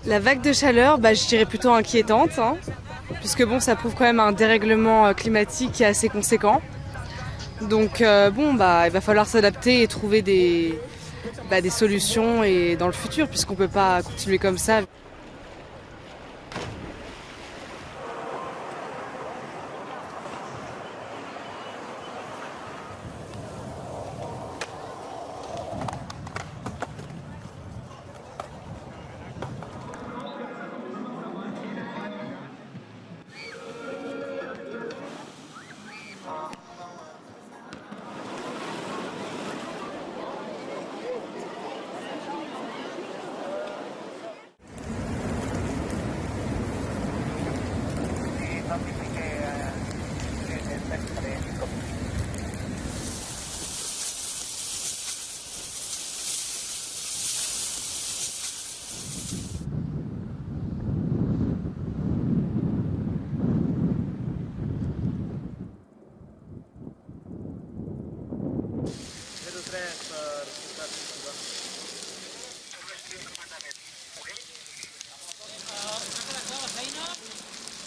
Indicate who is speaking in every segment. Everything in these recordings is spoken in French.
Speaker 1: La vague de chaleur, je dirais plutôt inquiétante, hein, puisque bon, ça prouve quand même un dérèglement climatique qui est assez conséquent. Donc il va falloir s'adapter et trouver des solutions et dans le futur, puisqu'on peut pas continuer comme ça.
Speaker 2: Vedo tre per risultati.
Speaker 3: Una cosa, la feina,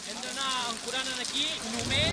Speaker 3: hem d'anar ancorant aquí un moment.